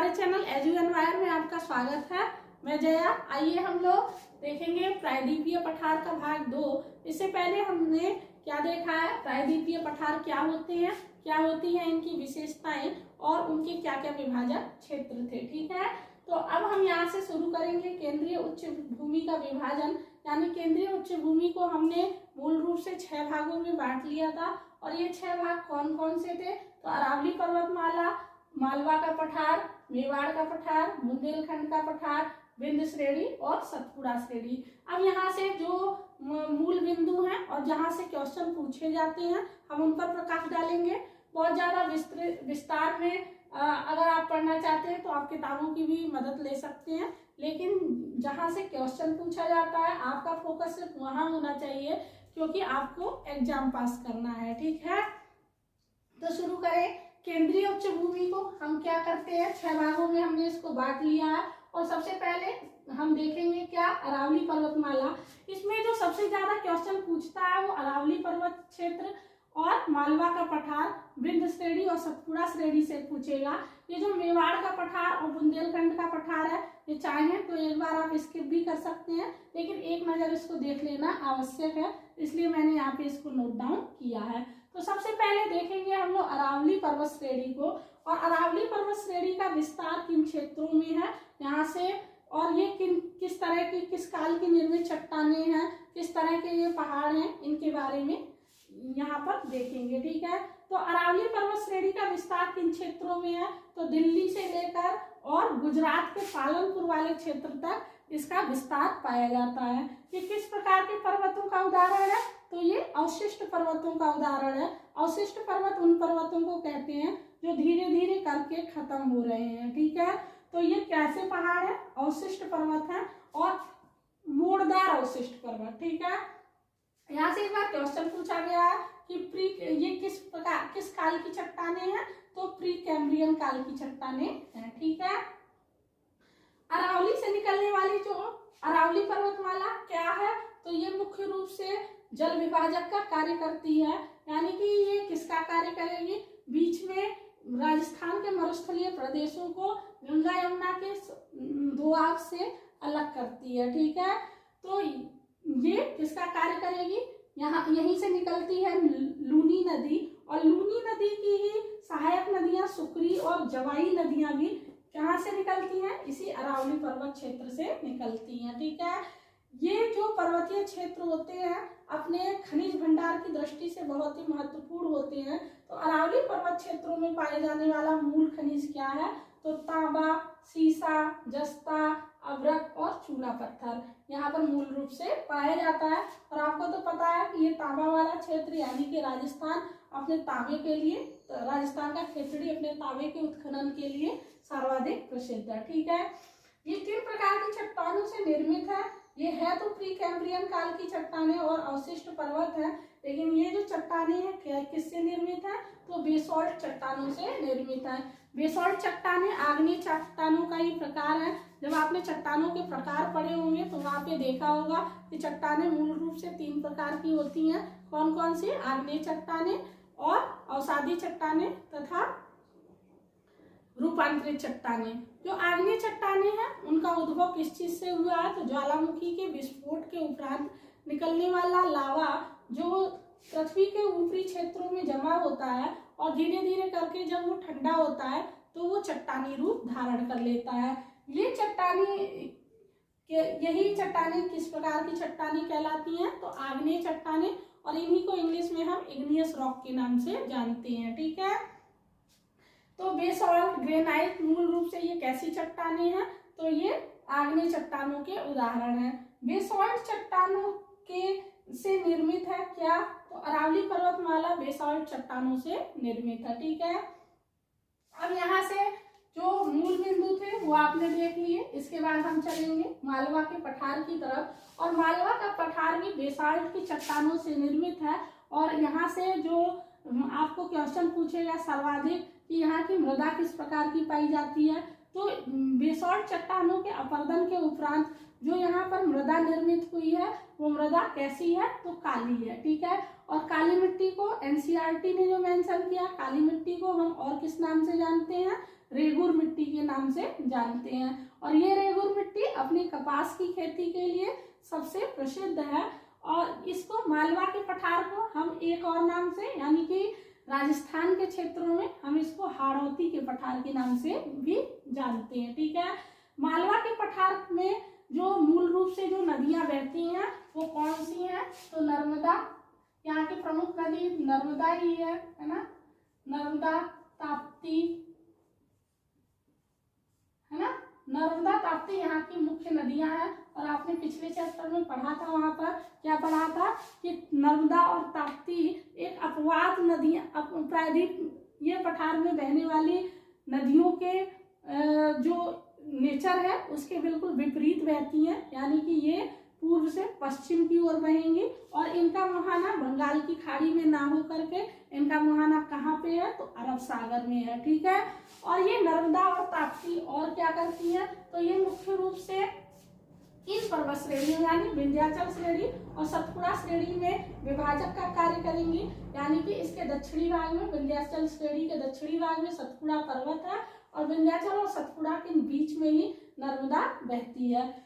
हमारे channel edu एनवायर में आपका स्वागत है। मैं जया। आइए हम लोग देखेंगे प्रायद्वीपीय पठार का भाग 2। इससे पहले हमने क्या देखा है, प्रायद्वीपीय पठार क्या होते हैं, क्या होती हैं इनकी विशेषताएं और उनके क्या क्या विभाजक क्षेत्र थे। ठीक है, तो अब हम यहाँ से शुरू करेंगे केंद्रीय उच्च भूमि का विभाजन। यानी केंद्रीय उच्च भूमि को हमने मूल रूप से 6 भागों में बांट लिया था। और ये 6 भाग कौन कौन से थे, तो अरावली पर्वतमाला, मालवा का पठार, मेवाड़ का पठार, बुंदेलखंड का पठार, विंध्य श्रेणी और सतपुड़ा श्रेणी। अब यहाँ से जो मूल बिंदु हैं और जहाँ से क्वेश्चन पूछे जाते हैं हम उन पर प्रकाश डालेंगे। बहुत ज्यादा विस्तार में अगर आप पढ़ना चाहते हैं तो आप किताबों की भी मदद ले सकते हैं, लेकिन जहाँ से क्वेश्चन पूछा जाता है आपका फोकस सिर्फ वहाँ होना चाहिए, क्योंकि आपको एग्जाम पास करना है। ठीक है, तो शुरू करें। केंद्रीय उच्च भूमि को हम क्या करते हैं, 6 भागों में हमने इसको बांट लिया है। और सबसे पहले हम देखेंगे क्या, अरावली पर्वतमाला। इसमें जो सबसे ज्यादा क्वेश्चन पूछता है वो अरावली पर्वत क्षेत्र और मालवा का पठार, विंध्य श्रेणी और सतपुड़ा श्रेणी से पूछेगा। ये जो मेवाड़ का पठार और बुंदेलखंड का पठार है, ये चाहें तो एक बार आप स्किप भी कर सकते हैं, लेकिन एक नजर इसको देख लेना आवश्यक है, इसलिए मैंने यहाँ पे इसको नोट डाउन किया है। तो सबसे पहले देखेंगे हम लोग अरावली पर्वत श्रेणी को। और अरावली पर्वत श्रेणी का विस्तार किन क्षेत्रों में है यहाँ से, और ये किस तरह की, किस काल की निर्मित चट्टानें हैं, किस तरह के ये पहाड़ हैं, इनके बारे में यहाँ पर देखेंगे। ठीक है, तो अरावली पर्वत श्रेणी का विस्तार किन क्षेत्रों में है, तो दिल्ली से लेकर और गुजरात के पालनपुर वाले क्षेत्र तक इसका विस्तार पाया जाता है। ये किस प्रकार के पर्वतों का उदाहरण है, तो ये अवशिष्ट पर्वतों का उदाहरण है। अवशिष्ट पर्वत उन पर्वतों को कहते हैं जो धीरे धीरे करके खत्म हो रहे हैं। ठीक है, तो ये कैसे पहाड़ है, अवशिष्ट पर्वत है और मोड़दार अवशिष्ट पर्वत। ठीक है, यहाँ से एक बार क्वेश्चन पूछा गया है कि ये किस प्रकार, किस काल की चट्टानें हैं, तो प्री कैम्ब्रियन काल की चट्टानें हैं। ठीक है, अरावली से निकलने वाली जो अरावली पर्वतमाला क्या है, तो ये मुख्य रूप से जल विभाजक का कार्य करती है। यानी कि ये किसका कार्य करेगी, बीच में राजस्थान के मरुस्थलीय प्रदेशों को गंगा यमुना के दोआब से अलग करती है। ठीक है, तो ये किसका कार्य करेगी, यहाँ यहीं से निकलती है लूनी नदी, और लूनी नदी की ही सहायक नदियां सुकरी और जवाई नदियां भी कहाँ से निकलती हैं, इसी अरावली पर्वत क्षेत्र से निकलती हैं। ठीक है, ये जो पर्वतीय क्षेत्र होते हैं अपने खनिज भंडार की दृष्टि से बहुत ही महत्वपूर्ण होते हैं। तो अरावली पर्वत क्षेत्रों में पाए जाने वाला मूल खनिज क्या है, तो तांबा, सीसा, जस्ता, अभ्रक और चूना पत्थर यहाँ पर मूल रूप से पाया जाता है। और आपको तो पता है कि ये तांबा वाला क्षेत्र यानी कि राजस्थान अपने तांबे के लिए, राजस्थान का खेतड़ी अपने तांबे के उत्खनन के लिए सर्वाधिक प्रसिद्ध है। ठीक है, ये 3 प्रकार की चट्टानों से निर्मित है। ये है तो प्री कैम्ब्रियन काल की चट्टानें और अवशिष्ट पर्वत है, लेकिन ये जो चट्टानें हैं किससे निर्मित है, तो बेसॉल्ट चट्टानों से निर्मित है। बेसॉल्ट चट्टानें आग्नेय चट्टानों का ही प्रकार है। जब आपने चट्टानों के प्रकार पढ़े होंगे तो वहां पे देखा होगा कि चट्टानें मूल रूप से 3 प्रकार की होती हैं। कौन कौन सी, आग्नेय चट्टानें और अवसादी चट्टानें तथा रूपांतरित चट्टानें। जो आग्नेय चट्टानें हैं उनका उद्भव किस चीज से हुआ है, तो ज्वालामुखी के विस्फोट के उपरांत निकलने वाला लावा जो पृथ्वी के ऊपरी क्षेत्रों में जमा होता है और धीरे धीरे करके जब वो ठंडा होता है तो वो चट्टानी रूप धारण कर लेता है। ये यही चट्टानें किस प्रकार की चट्टानें कहलाती हैं, तो आग्नेय चट्टानें, और इन्हीं को इंग्लिश में हम इग्नियस रॉक के नाम से जानते हैं। ठीक है, तो बेसॉल्ट ग्रेनाइट मूल रूप से ये कैसी चट्टानें हैं, तो ये आग्नेय चट्टानों के उदाहरण हैं। बेसॉल्ट चट्टानों के से निर्मित है क्या, तो अरावली पर्वतमाला बेसॉल्ट चट्टानों से निर्मित है। ठीक है, अब यहाँ से जो मूल बिंदु थे वो आपने देख लिए। इसके बाद हम चलेंगे मालवा के पठार की तरफ, और मालवा का पठार भी बेसॉल्ट की चट्टानों से निर्मित है। और यहाँ से जो आपको क्वेश्चन पूछेगा सर्वाधिक कि यहाँ की मृदा किस प्रकार की पाई जाती है, तो बेसॉल्ट चट्टानों के अपरदन के उपरांत जो यहाँ पर मृदा निर्मित हुई है वो मृदा कैसी है, तो काली है। ठीक है, और काली मिट्टी को एनसीईआरटी ने जो मेंशन किया, काली मिट्टी को हम और किस नाम से जानते हैं, रेगुर मिट्टी के नाम से जानते हैं। और ये रेगुर मिट्टी अपनी कपास की खेती के लिए सबसे प्रसिद्ध है। और इसको मालवा के पठार को हम एक और नाम से, यानी कि राजस्थान के क्षेत्रों में हम इसको हाड़ौती के पठार के नाम से भी जानते हैं। ठीक है, मालवा के पठार में जो मूल रूप से जो नदियां बहती हैं वो कौन सी हैं, तो नर्मदा, यहाँ की प्रमुख नदी नर्मदा ही है ना, नर्मदा, ताप्ती, है ना, नर्मदा ताप्ती यहाँ की मुख्य नदियां हैं। और आपने पिछले चैप्टर में पढ़ा था, वहां पर क्या पढ़ा था कि नर्मदा और ताप्ती एक अपवाद नदियां, प्रायद्वीप ये पठार में बहने वाली नदियों के जो नेचर है उसके बिल्कुल विपरीत बहती हैं, यानी कि ये पूर्व से पश्चिम की ओर बहेंगी और इनका मुहाना बंगाल की खाड़ी में ना हो करके इनका मुहाना कहाँ पे है, तो अरब सागर में है। ठीक है, और ये नर्मदा और ताप्ती और क्या करती है, तो ये मुख्य रूप से इन पर्वत श्रेणियों यानी विंध्याचल श्रेणी और सतपुड़ा श्रेणी में विभाजक का कार्य करेंगी। यानी कि इसके दक्षिणी भाग में, विंध्याचल श्रेणी के दक्षिणी भाग में सतपुड़ा पर्वत है और विंध्याचल और सतपुड़ा के बीच में ही नर्मदा बहती है।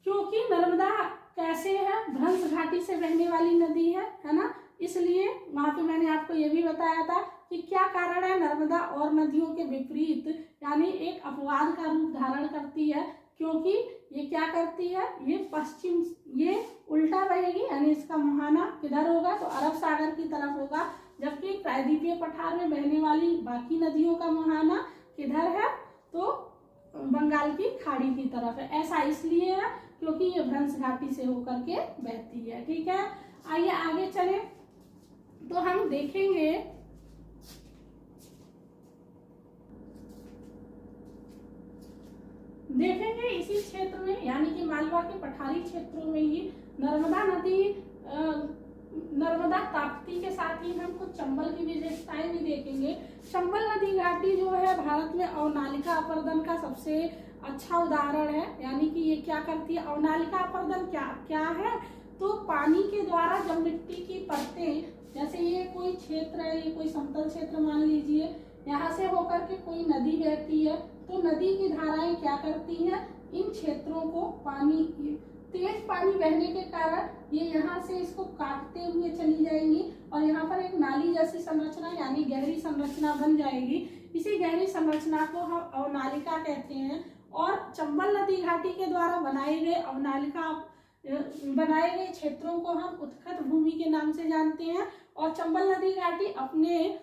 क्योंकि नर्मदा कैसे है, भ्रंश घाटी से बहने वाली नदी है ना, इसलिए वहां पे मैंने आपको ये भी बताया था कि क्या कारण है, नर्मदा और नदियों के विपरीत यानी एक अपवाद का रूप धारण करती है। क्योंकि ये क्या करती है, ये पश्चिम, ये उल्टा बहेगी, यानी इसका मुहाना किधर होगा, तो अरब सागर की तरफ होगा, जबकि प्रायद्वीपीय पठार में बहने वाली बाकी नदियों का मुहाना किधर है, तो बंगाल की खाड़ी की तरफ है। ऐसा इसलिए है क्योंकि ये भ्रंश घाटी से होकर के बहती है। ठीक है, आइए आगे चले तो हम देखेंगे इसी क्षेत्र में, यानी कि मालवा के पठारी क्षेत्रों में ही नर्मदा नदी, नर्मदा ताप्ती के साथ ही हम कुछ चंबल की विशेषताएं भी देखेंगे। चंबल नदी घाटी जो है भारत में अवनालिका अपरदन का सबसे अच्छा उदाहरण है। यानी कि ये क्या करती है, अवनालिका अपरदन क्या है, तो पानी के द्वारा जब मिट्टी की परतें, जैसे ये कोई क्षेत्र है, ये कोई समतल क्षेत्र मान लीजिए, यहाँ से होकर के कोई नदी बहती है, तो नदी की धाराएं क्या करती हैं, इन क्षेत्रों को पानी, तेज पानी बहने के कारण ये यहाँ से इसको काटते हुए चली जाएंगी और यहाँ पर एक नाली जैसी संरचना यानी गहरी संरचना बन जाएगी। इसी गहरी संरचना को हम अवनालिका कहते हैं। और चंबल नदी घाटी के द्वारा बनाए गए क्षेत्रों को हम उत्खत भूमि के नाम से जानते हैं। और चंबल नदी घाटी अपने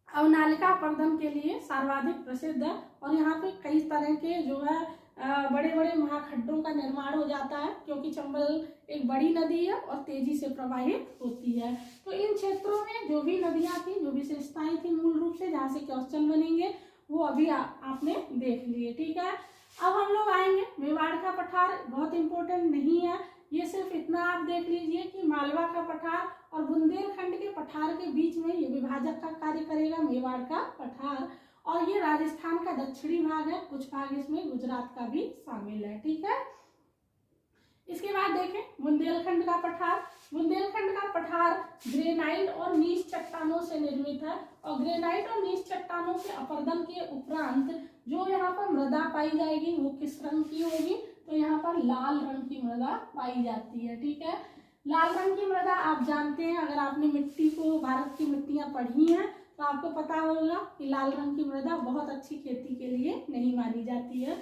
अवनालिका अपरदन के लिए सर्वाधिक प्रसिद्ध है और यहाँ पे कई तरह के जो है बड़े बड़े महाखड्डों का निर्माण हो जाता है, क्योंकि चंबल एक बड़ी नदी है और तेजी से प्रवाहित होती है। तो इन क्षेत्रों में जो भी नदियां थी, जो विशेषताएं थी मूल रूप से, जहाँ से क्वेश्चन बनेंगे वो अभी आपने देख लिए। ठीक है, अब हम लोग आएंगे मेवाड़ का पठार, बहुत इंपॉर्टेंट नहीं है, ये सिर्फ इतना आप देख लीजिए कि मालवा का पठार और बुंदेलखंड के पठार के बीच में ये विभाजक का कार्य करेगा मेवाड़ का पठार। और ये राजस्थान का दक्षिणी भाग है, कुछ भाग इसमें गुजरात का भी शामिल है। ठीक है, इसके बाद देखें बुंदेलखंड का पठार। बुंदेलखंड का पठार ग्रेनाइट और नीच चट्टानों से निर्मित है और ग्रेनाइट और नीच चट्टानों के अपरदन के उपरांत जो यहाँ पर मृदा पाई जाएगी वो किस रंग की होगी, तो यहाँ पर लाल रंग की मृदा पाई जाती है। ठीक है, लाल रंग की मृदा आप जानते हैं, अगर आपने मिट्टी को, भारत की मिट्टियां पढ़ी हैं तो आपको पता होगा कि लाल रंग की मृदा बहुत अच्छी खेती के लिए नहीं मानी जाती है।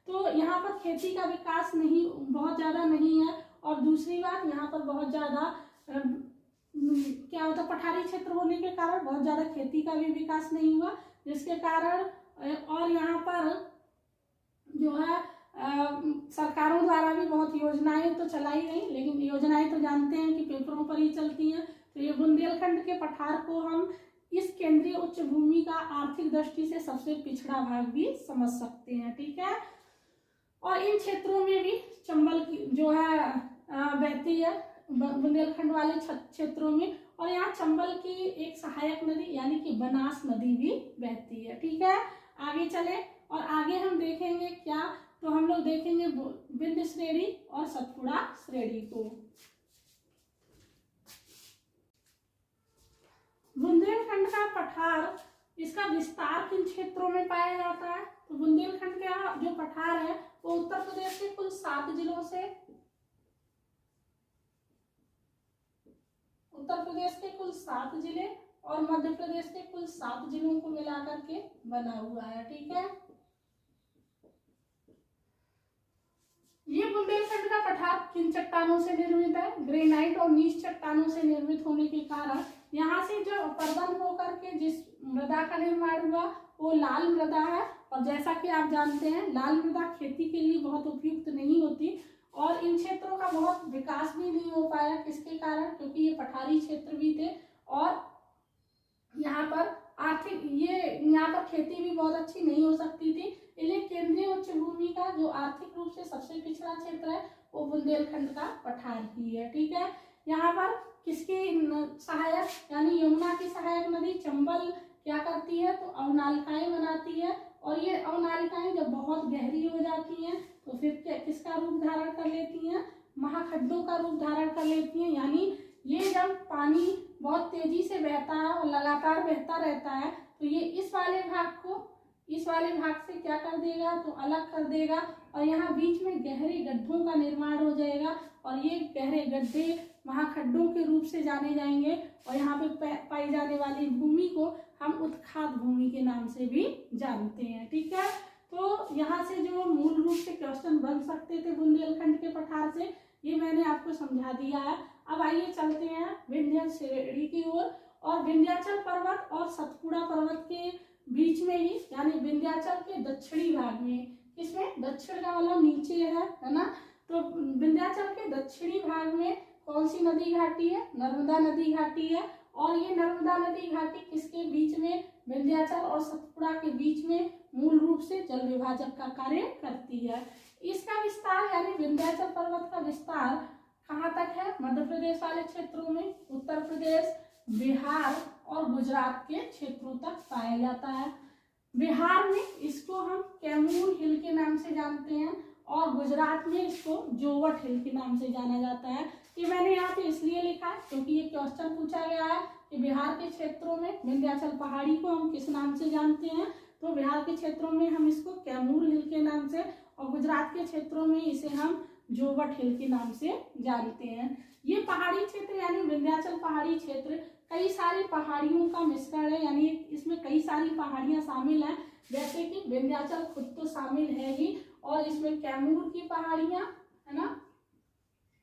तो यहाँ पर खेती का विकास बहुत ज़्यादा नहीं है। और दूसरी बात, यहाँ पर बहुत ज़्यादा क्या होता है, पठारी क्षेत्र होने के कारण बहुत ज़्यादा खेती का भी विकास नहीं हुआ, जिसके कारण और यहाँ पर जो है सरकारों द्वारा भी बहुत योजनाएं तो चलाई गई, लेकिन योजनाएं तो जानते हैं कि पेपरों पर ही चलती हैं। तो ये बुंदेलखंड के पठार को हम इस केंद्रीय उच्च भूमि का आर्थिक दृष्टि से सबसे पिछड़ा भाग भी समझ सकते हैं। ठीक है, और इन क्षेत्रों में भी चंबल की जो है बहती है बुंदेलखंड वाले क्षेत्रों में, और यहाँ चंबल की एक सहायक नदी यानी कि बनास नदी भी बहती है। ठीक है, आगे चले और आगे हम देखेंगे क्या, तो हम लोग देखेंगे विंध्य श्रेणी और सतपुड़ा श्रेणी को। बुंदेलखंड का पठार, इसका विस्तार किन क्षेत्रों में पाया जाता है, तो बुंदेलखंड का जो पठार है वो उत्तर प्रदेश के कुल 7 जिलों से, उत्तर प्रदेश के कुल 7 जिले और मध्य प्रदेश के कुल 7 जिलों को मिलाकर के बना हुआ है। ठीक है, ये बुंदेलखंड का पठार किन चट्टानों से निर्मित है, ग्रेनाइट और नीच चट्टानों से निर्मित होने के कारण यहाँ से जो अपरदन होकर के जिस मृदा का निर्माण हुआ वो लाल मृदा है। और जैसा कि आप जानते हैं लाल मृदा खेती के लिए बहुत उपयुक्त नहीं होती और इन क्षेत्रों का बहुत विकास भी नहीं हो पाया। किसके कारण, क्योंकि ये पठारी क्षेत्र भी थे और यहाँ पर यहाँ पर खेती भी बहुत अच्छी नहीं हो सकती थी। इसलिए केंद्रीय उच्च भूमि का जो आर्थिक रूप से सबसे पिछड़ा क्षेत्र है वो बुंदेलखंड का पठार ही है। ठीक है, यहाँ पर किसकी सहायक यानी यमुना की सहायक नदी चंबल क्या करती है, तो अवनालिकाएं बनाती है और ये अवनालिकाएं जब बहुत गहरी हो जाती हैं तो फिर किसका रूप धारण कर लेती हैं, महाखड्डों का रूप धारण कर लेती हैं। यानी ये जब पानी बहुत तेजी से बहता है और लगातार बहता रहता है तो ये इस वाले भाग से क्या कर देगा, तो अलग कर देगा और यहाँ बीच में गहरे गड्ढों का निर्माण हो जाएगा और ये गहरे गड्ढे महाखड्डों के रूप से जाने जाएंगे और यहाँ पे पाई जाने वाली भूमि को हम उत्खात भूमि के नाम से भी जानते हैं। ठीक है, तो यहाँ से जो मूल रूप से क्वेश्चन बन सकते थे बुंदेलखंड के पठार से, ये मैंने आपको समझा दिया है। अब आइए चलते हैं विंध्य श्रेणी की ओर। और विंध्याचल पर्वत और सतपुड़ा पर्वत के बीच में ही यानी विंध्याचल के दक्षिणी भाग में, इसमें दक्षिण का मतलब नीचे है ना, तो विंध्याचल के दक्षिणी भाग में कौन सी नदी घाटी है, नर्मदा नदी घाटी है। और ये नर्मदा नदी घाटी किसके बीच में, विंध्याचल और सतपुड़ा के बीच में मूल रूप से जल विभाजक का कार्य करती है। इसका विस्तार यानी विंध्याचल पर्वत का विस्तार कहाँ तक है, मध्य प्रदेश वाले क्षेत्रों में, उत्तर प्रदेश, बिहार और गुजरात के क्षेत्रों तक पाया जाता है। बिहार में इसको हम कैमूर हिल के नाम से जानते हैं और गुजरात में इसको जोवट हिल के नाम से जाना जाता है। ये मैंने यहाँ पे इसलिए लिखा है क्योंकि ये क्वेश्चन पूछा गया है कि बिहार के क्षेत्रों में विंध्याचल पहाड़ी को हम किस नाम से जानते हैं, तो बिहार के क्षेत्रों में हम इसको कैमूर हिल के नाम से और गुजरात के क्षेत्रों में इसे हम जोवट हिल के नाम से जानते हैं। ये पहाड़ी क्षेत्र यानी विंध्याचल पहाड़ी क्षेत्र कई सारी पहाड़ियों का मिश्रण है, यानी इसमें कई सारी पहाड़ियां शामिल हैं, जैसे कि विंध्याचल खुद तो शामिल है ही और इसमें कैमूर की पहाड़ियां है ना,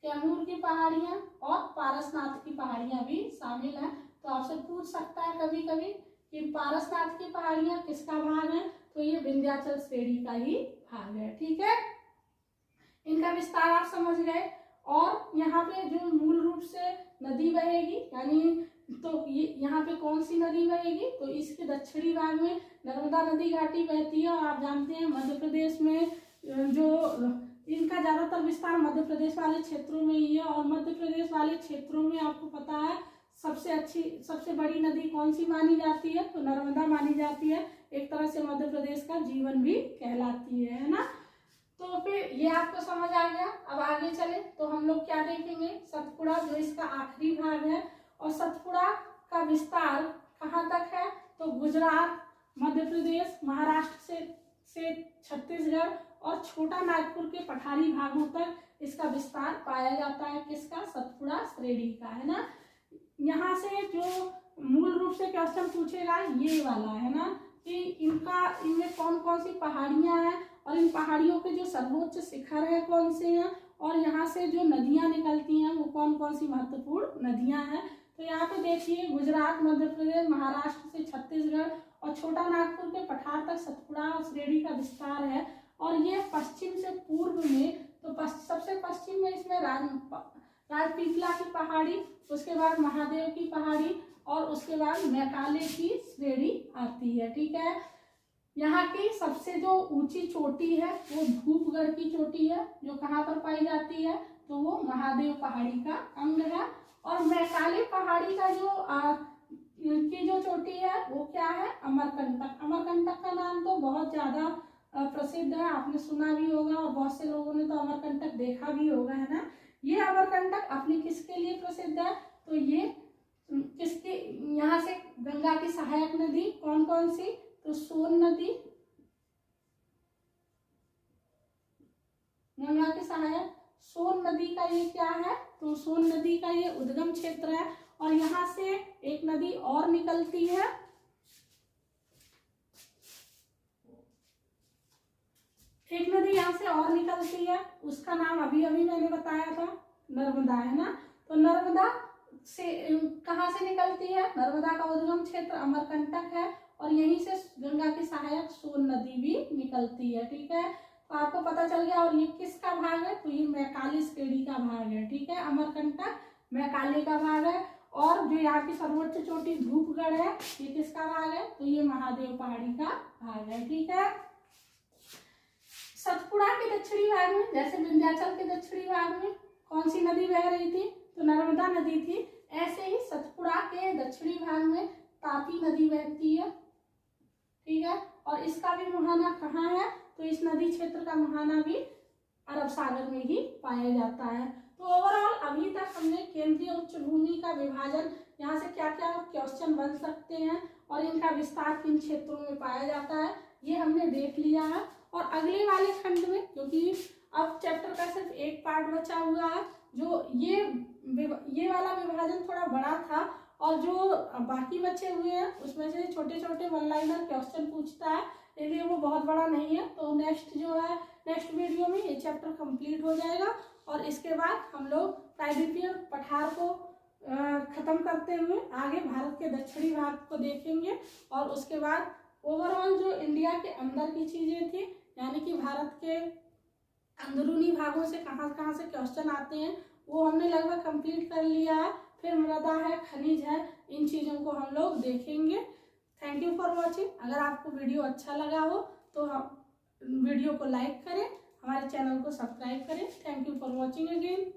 कैमूर की पहाड़ियां और पारसनाथ की पहाड़ियां भी शामिल हैं। तो आपसे पूछ सकता है कभी कभी कि पारसनाथ की पहाड़ियां किसका भाग है, तो ये विंध्याचल श्रेणी का ही भाग है। ठीक है, इनका विस्तार आप समझ गए। और यहाँ पे जो मूल रूप से नदी बहेगी यानी तो ये यहाँ पे कौन सी नदी बहेगी, तो इसके दक्षिणी भाग में नर्मदा नदी घाटी बहती है और आप जानते हैं मध्य प्रदेश में जो इनका ज्यादातर विस्तार मध्य प्रदेश वाले क्षेत्रों में ही है और मध्य प्रदेश वाले क्षेत्रों में आपको पता है सबसे बड़ी नदी कौन सी मानी जाती है, तो नर्मदा मानी जाती है। एक तरह से मध्य प्रदेश का जीवन भी कहलाती है ना। तो फिर ये आपको समझ आ गया। अब आगे चले तो हम लोग क्या देखेंगे, सतपुड़ा जो इसका आखिरी भाग है और सतपुड़ा का विस्तार कहाँ तक है, तो गुजरात, मध्य प्रदेश, महाराष्ट्र से छत्तीसगढ़ और छोटा नागपुर के पठारी भागों तक इसका विस्तार पाया जाता है। किसका, सतपुड़ा श्रेणी का, है ना। यहाँ से जो मूल रूप से क्वेश्चन पूछेगा ये वाला है ना कि इनमें कौन कौन सी पहाड़ियां हैं और इन पहाड़ियों के जो सर्वोच्च शिखर है कौन से हैं और यहाँ से जो नदियां निकलती हैं वो कौन कौन सी महत्वपूर्ण नदियां हैं। तो यहाँ पे देखिए गुजरात, मध्य प्रदेश, महाराष्ट्र से छत्तीसगढ़ और छोटा नागपुर के पठार तक सतपुड़ा श्रेणी का विस्तार है। और ये पश्चिम से पूर्व में तो सबसे पश्चिम में इसमें राजपीपला की पहाड़ी, उसके बाद महादेव की पहाड़ी और उसके बाद मैकाले की श्रेणी आती है। ठीक है, यहाँ की सबसे जो ऊंची चोटी है वो धूपगढ़ की चोटी है जो कहाँ पर पाई जाती है, तो वो महादेव पहाड़ी का अंग है। और मैकाले पहाड़ी का की जो चोटी है वो क्या है, अमरकंटक। अमरकंटक का नाम तो बहुत ज्यादा प्रसिद्ध है, आपने सुना भी होगा और बहुत से लोगों ने तो अमरकंटक देखा भी होगा, है ना। ये अमरकंटक अपनी किसके लिए प्रसिद्ध है, तो ये किसके, यहाँ से गंगा की सहायक नदी कौन कौन सी, तो सोन नदी, गंगा की सहायक सोन नदी का ये क्या है, तो सोन नदी का ये उद्गम क्षेत्र है। और यहाँ से एक नदी और निकलती है, एक नदी यहाँ से और निकलती है, उसका नाम अभी अभी मैंने बताया था, नर्मदा, है ना। तो नर्मदा से कहाँ से निकलती है, नर्मदा का उद्गम क्षेत्र अमरकंटक है और यहीं से गंगा की सहायक सोन नदी भी निकलती है, ठीक है। तो आपको पता चल गया। और ये किसका भाग है, तो ये मैकाली श्रेणी का भाग है, ठीक है। अमरकंटक मैकाली का भाग है। और जो यहाँ की सर्वोच्च चोटी धूपगढ़ है, ये किसका भाग है, तो ये महादेव पहाड़ी का भाग है, ठीक है। सतपुड़ा के दक्षिणी भाग में, जैसे विंध्याचल के दक्षिणी भाग में कौन सी नदी बह रही थी, तो नर्मदा नदी थी, ऐसे ही सतपुड़ा के दक्षिणी भाग में तापी नदी बहती है, ठीक है। और इसका भी मुहाना कहाँ है, तो इस नदी क्षेत्र का मुहाना भी अरब सागर में ही पाया जाता है। तो ओवरऑल अभी तक हमने केंद्रीय उच्च भूमि का विभाजन, यहाँ से क्या क्या क्वेश्चन बन सकते हैं और इनका विस्तार किन क्षेत्रों में पाया जाता है, ये हमने देख लिया है। और अगले वाले खंड में, क्योंकि अब चैप्टर का सिर्फ एक पार्ट बचा हुआ है, जो ये वाला विभाजन थोड़ा बड़ा था और जो बाकी बचे हुए हैं उसमें से छोटे छोटे वन लाइनर क्वेश्चन पूछता है, इसलिए वो बहुत बड़ा नहीं है। तो नेक्स्ट वीडियो में ये चैप्टर कंप्लीट हो जाएगा और इसके बाद हम लोग प्रायद्वीपीय पठार को खत्म करते हुए आगे भारत के दक्षिणी भाग को देखेंगे। और उसके बाद ओवरऑल जो इंडिया के अंदर की चीजें थी, यानी कि भारत के अंदरूनी भागों से कहाँ कहाँ से क्वेश्चन आते हैं, वो हमने लगभग कंप्लीट कर लिया है। फिर मृदा है, खनिज है, इन चीज़ों को हम लोग देखेंगे। Thank you for watching. अगर आपको वीडियो अच्छा लगा हो तो हम वीडियो को लाइक करें, हमारे चैनल को सब्सक्राइब करें। Thank you for watching again.